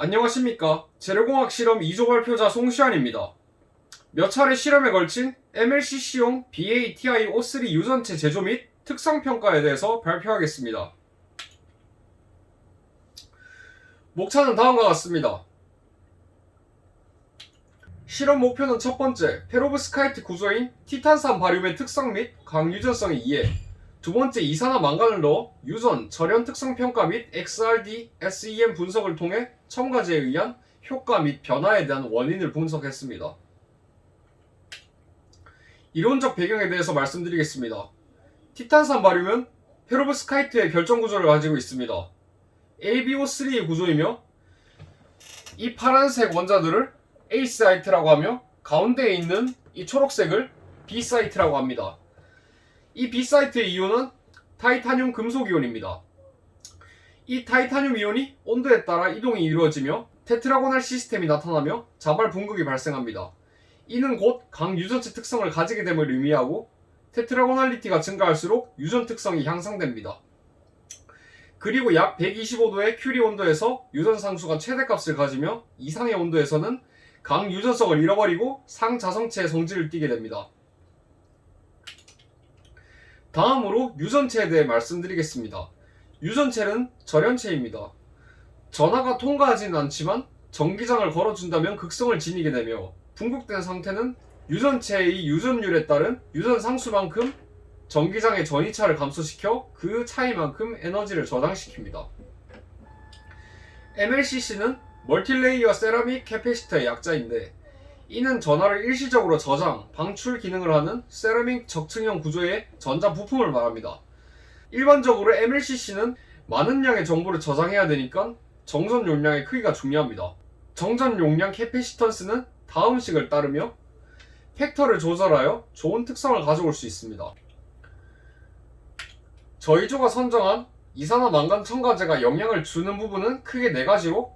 안녕하십니까. 재료공학 실험 2조 발표자 송시환입니다. 몇 차례 실험에 걸친 MLCC용 BATI-O3 유전체 제조 및 특성평가에 대해서 발표하겠습니다. 목차는 다음과 같습니다. 실험 목표는 첫 번째, 페로브스카이트 구조인 티탄산 바륨의 특성 및 강유전성의 이해, 두 번째, 이산화망간을 넣어 유전, 절연 특성 평가 및 XRD, SEM 분석을 통해 첨가제에 의한 효과 및 변화에 대한 원인을 분석했습니다. 이론적 배경에 대해서 말씀드리겠습니다. 티탄산 바륨은 페로브스카이트의 결정 구조를 가지고 있습니다. AbO3의 구조이며 이 파란색 원자들을 A 사이트라고 하며 가운데에 있는 이 초록색을 B 사이트라고 합니다. 이 B 사이트의 이온은 타이타늄 금속 이온입니다. 이 타이타늄 이온이 온도에 따라 이동이 이루어지며 테트라고날 시스템이 나타나며 자발 분극이 발생합니다. 이는 곧 강유전체 특성을 가지게 됨을 의미하고 테트라고날리티가 증가할수록 유전 특성이 향상됩니다. 그리고 약 125도의 큐리 온도에서 유전 상수가 최대값을 가지며 이상의 온도에서는 강유전성을 잃어버리고 상자성체의 성질을 띠게 됩니다. 다음으로 유전체에 대해 말씀드리겠습니다. 유전체는 절연체입니다. 전하가 통과하지는 않지만 전기장을 걸어준다면 극성을 지니게 되며 분극된 상태는 유전체의 유전율에 따른 유전 상수만큼 전기장의 전이차를 감소시켜 그 차이만큼 에너지를 저장시킵니다. MLCC는 멀티레이어 세라믹 캐패시터의 약자인데 이는 전하를 일시적으로 저장, 방출 기능을 하는 세라믹 적층형 구조의 전자 부품을 말합니다. 일반적으로 MLCC는 많은 양의 정보를 저장해야 되니까 정전 용량의 크기가 중요합니다. 정전 용량 캐패시턴스는 다음 식을 따르며 팩터를 조절하여 좋은 특성을 가져올 수 있습니다. 저희조가 선정한 이산화망간 첨가제가 영향을 주는 부분은 크게 4가지로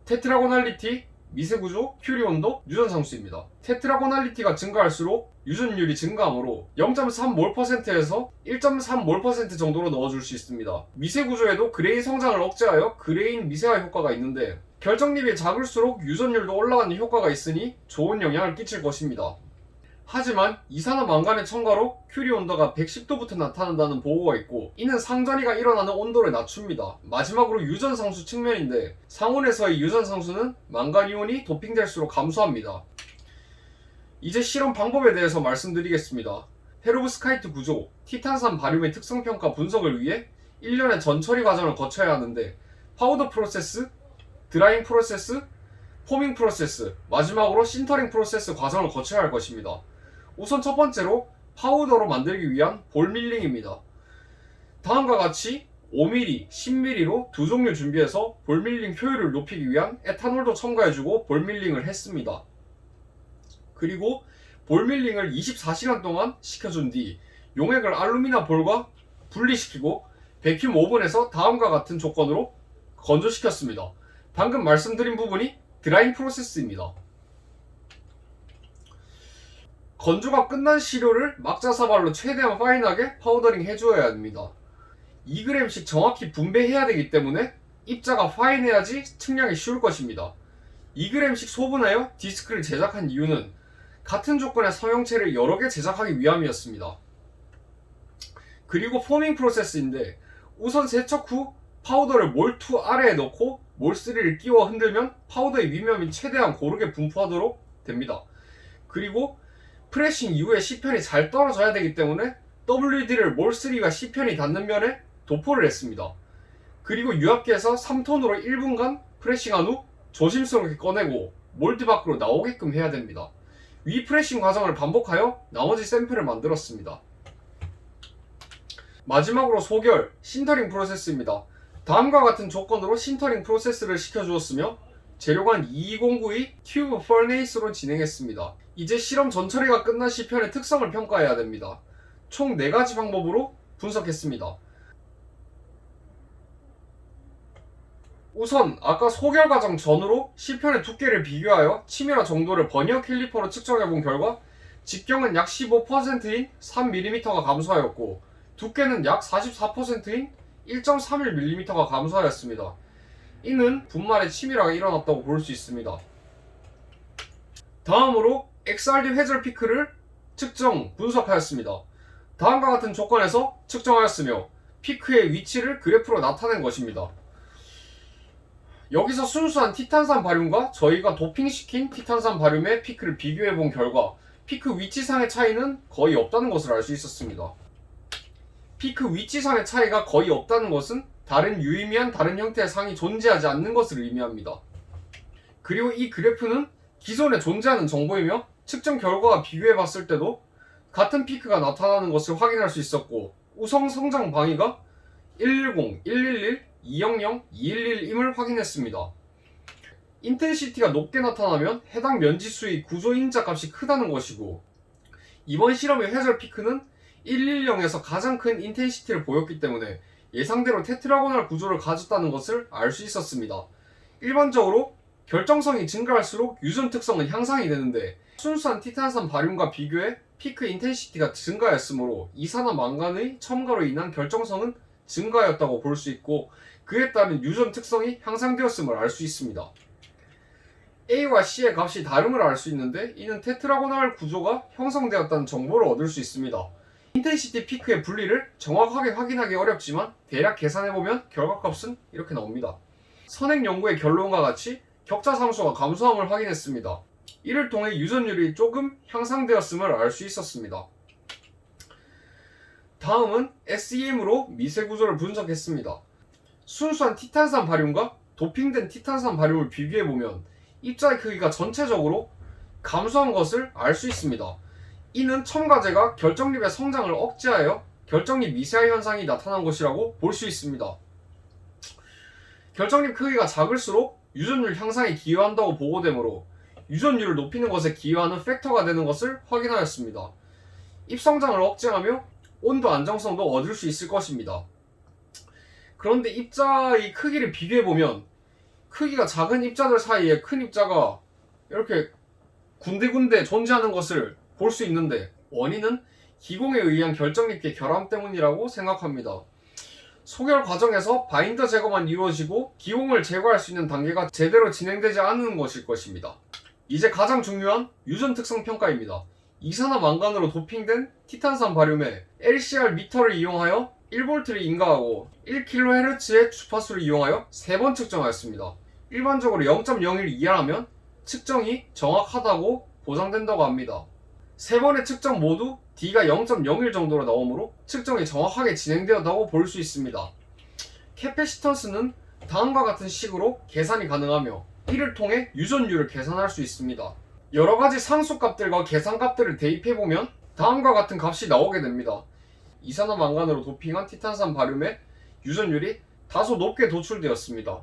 테트라고날리티, 미세구조, 큐리 온도, 유전 상수입니다. 테트라고날리티가 증가할수록 유전율이 증가하므로 0.3몰%에서 1.3몰% 정도로 넣어줄 수 있습니다. 미세구조에도 그레인 성장을 억제하여 그레인 미세화 효과가 있는데 결정립이 작을수록 유전율도 올라가는 효과가 있으니 좋은 영향을 끼칠 것입니다. 하지만 이산화망간의 첨가로 큐리 온도가 110도부터 나타난다는 보고가 있고 이는 상전이가 일어나는 온도를 낮춥니다. 마지막으로 유전 상수 측면인데 상온에서의 유전 상수는 망간 이온이 도핑될수록 감소합니다. 이제 실험 방법에 대해서 말씀드리겠습니다. 페로브스카이트 구조, 티탄산 바륨의 특성평가 분석을 위해 1년의 전처리 과정을 거쳐야 하는데 파우더 프로세스, 드라잉 프로세스, 포밍 프로세스, 마지막으로 신터링 프로세스 과정을 거쳐야 할 것입니다. 우선 첫 번째로 파우더로 만들기 위한 볼 밀링입니다. 다음과 같이 5mm, 10mm로 두 종류 준비해서 볼 밀링 효율을 높이기 위한 에탄올도 첨가해주고 볼 밀링을 했습니다. 그리고 볼 밀링을 24시간 동안 시켜준 뒤 용액을 알루미나 볼과 분리시키고 베큐um 오븐에서 다음과 같은 조건으로 건조시켰습니다. 방금 말씀드린 부분이 드라잉 프로세스입니다. 건조가 끝난 시료를 막자사발로 최대한 파인하게 파우더링 해주어야 합니다. 2g씩 정확히 분배해야 되기 때문에 입자가 파인해야지 측량이 쉬울 것입니다. 2g씩 소분하여 디스크를 제작한 이유는 같은 조건의 성형체를 여러 개 제작하기 위함이었습니다. 그리고 포밍 프로세스인데 우선 세척 후 파우더를 몰2 아래에 넣고 몰3를 끼워 흔들면 파우더의 위면이 최대한 고르게 분포하도록 됩니다. 그리고 프레싱 이후에 C편이 잘 떨어져야 되기 때문에 WD를 몰3와 C편이 닿는 면에 도포를 했습니다. 그리고 유압기에서 3톤으로 1분간 프레싱한 후 조심스럽게 꺼내고 몰드 밖으로 나오게끔 해야 됩니다. 위 프레싱 과정을 반복하여 나머지 샘플을 만들었습니다. 마지막으로 소결, 신터링 프로세스입니다. 다음과 같은 조건으로 신터링 프로세스를 시켜주었으며 재료관 2209의 튜브 펄네이스로 진행했습니다. 이제 실험 전처리가 끝난 C편의 특성을 평가해야 됩니다. 총 4가지 방법으로 분석했습니다. 우선 아까 소결 과정 전후로 C편의 두께를 비교하여 치밀화 정도를 버니어 캘리퍼로 측정해본 결과 직경은 약 15%인 3mm가 감소하였고 두께는 약 44%인 1.31mm가 감소하였습니다. 이는 분말에 침이라가 일어났다고 볼 수 있습니다. 다음으로 XRD 회절 피크를 측정, 분석하였습니다. 다음과 같은 조건에서 측정하였으며 피크의 위치를 그래프로 나타낸 것입니다. 여기서 순수한 티탄산 바륨과 저희가 도핑시킨 티탄산 바륨의 피크를 비교해본 결과 피크 위치상의 차이는 거의 없다는 것을 알 수 있었습니다. 피크 위치상의 차이가 거의 없다는 것은 다른 유의미한 다른 형태의 상이 존재하지 않는 것을 의미합니다. 그리고 이 그래프는 기존에 존재하는 정보이며 측정 결과와 비교해봤을 때도 같은 피크가 나타나는 것을 확인할 수 있었고 우성 성장 방위가 110, 111, 200, 211임을 확인했습니다. 인텐시티가 높게 나타나면 해당 면지수의 구조 인자 값이 크다는 것이고 이번 실험의 회절 피크는 110에서 가장 큰 인텐시티를 보였기 때문에 예상대로 테트라고널 구조를 가졌다는 것을 알 수 있었습니다. 일반적으로 결정성이 증가할수록 유전 특성은 향상이 되는데 순수한 티탄산 바륨과 비교해 피크 인텐시티가 증가했으므로 이산화망간의 첨가로 인한 결정성은 증가하였다고 볼 수 있고 그에 따른 유전 특성이 향상되었음을 알 수 있습니다. A와 C의 값이 다름을 알 수 있는데 이는 테트라고널 구조가 형성되었다는 정보를 얻을 수 있습니다. 인텐시티 피크의 분리를 정확하게 확인하기 어렵지만 대략 계산해보면 결과값은 이렇게 나옵니다. 선행 연구의 결론과 같이 격자 상수가 감소함을 확인했습니다. 이를 통해 유전율이 조금 향상되었음을 알 수 있었습니다. 다음은 SEM으로 미세 구조를 분석했습니다. 순수한 티탄산 바륨과 도핑된 티탄산 바륨을 비교해보면 입자의 크기가 전체적으로 감소한 것을 알 수 있습니다. 이는 첨가제가 결정립의 성장을 억제하여 결정립 미세화 현상이 나타난 것이라고 볼 수 있습니다. 결정립 크기가 작을수록 유전율 향상에 기여한다고 보고되므로 유전율을 높이는 것에 기여하는 팩터가 되는 것을 확인하였습니다. 입성장을 억제하며 온도 안정성도 얻을 수 있을 것입니다. 그런데 입자의 크기를 비교해보면 크기가 작은 입자들 사이에 큰 입자가 이렇게 군데군데 존재하는 것을 볼 수 있는데 원인은 기공에 의한 결정립계 결함 때문이라고 생각합니다. 소결 과정에서 바인더 제거만 이루어지고 기공을 제거할 수 있는 단계가 제대로 진행되지 않는 것일 것입니다. 이제 가장 중요한 유전 특성 평가입니다. 이산화망간으로 도핑된 티탄산 바륨에 LCR 미터를 이용하여 1V를 인가하고 1kHz의 주파수를 이용하여 3번 측정하였습니다. 일반적으로 0.01 이하라면 측정이 정확하다고 보장된다고 합니다. 3번의 측정 모두 D가 0.01 정도로 나오므로 측정이 정확하게 진행되었다고 볼 수 있습니다. 캐패시턴스는 다음과 같은 식으로 계산이 가능하며 이를 통해 유전율을 계산할 수 있습니다. 여러가지 상수값들과 계산값들을 대입해보면 다음과 같은 값이 나오게 됩니다. 이산화망간으로 도핑한 티탄산 바륨의 유전율이 다소 높게 도출되었습니다.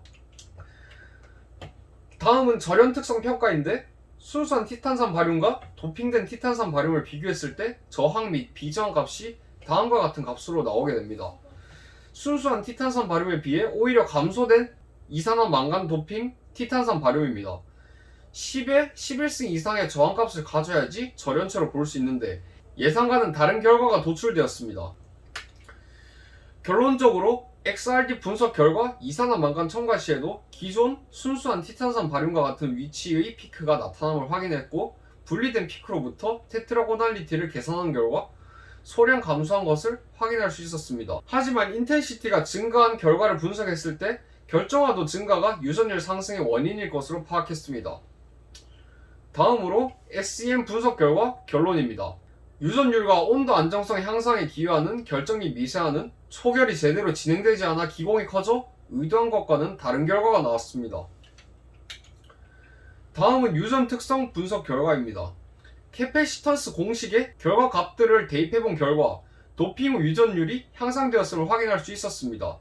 다음은 절연 특성 평가인데 순수한 티탄산 바륨과 도핑된 티탄산 바륨을 비교했을 때 저항 및 비저항 값이 다음과 같은 값으로 나오게 됩니다. 순수한 티탄산 바륨에 비해 오히려 감소된 이산화망간 도핑 티탄산 바륨입니다. 10에 11승 이상의 저항값을 가져야지 절연체로 볼 수 있는데 예상과는 다른 결과가 도출되었습니다. 결론적으로 XRD 분석 결과 이산화망간 첨가 시에도 기존 순수한 티탄산 바륨과 같은 위치의 피크가 나타남을 확인했고 분리된 피크로부터 테트라고날리티를 계산한 결과 소량 감소한 것을 확인할 수 있었습니다. 하지만 인텐시티가 증가한 결과를 분석했을 때 결정화도 증가가 유전율 상승의 원인일 것으로 파악했습니다. 다음으로 SEM 분석 결과 결론입니다. 유전율과 온도 안정성 향상에 기여하는 결정립 미세화는 초결이 제대로 진행되지 않아 기공이 커져 의도한 것과는 다른 결과가 나왔습니다. 다음은 유전 특성 분석 결과입니다. 캐패시턴스 공식에 결과 값들을 대입해본 결과 도핑 후 유전율이 향상되었음을 확인할 수 있었습니다.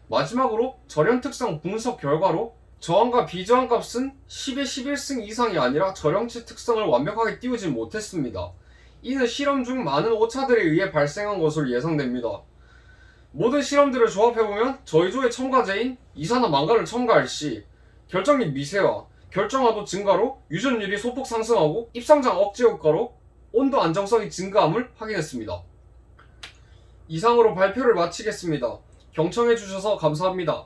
마지막으로 절연 특성 분석 결과로 저항과 비저항 값은 10의 11승 이상이 아니라 절연체 특성을 완벽하게 띄우지 못했습니다. 이는 실험 중 많은 오차들에 의해 발생한 것으로 예상됩니다. 모든 실험들을 조합해보면 저희 조의 첨가제인 이산화망간을 첨가할 시 결정립 미세화, 결정화도 증가로 유전율이 소폭 상승하고 입성장 억제 효과로 온도 안정성이 증가함을 확인했습니다. 이상으로 발표를 마치겠습니다. 경청해주셔서 감사합니다.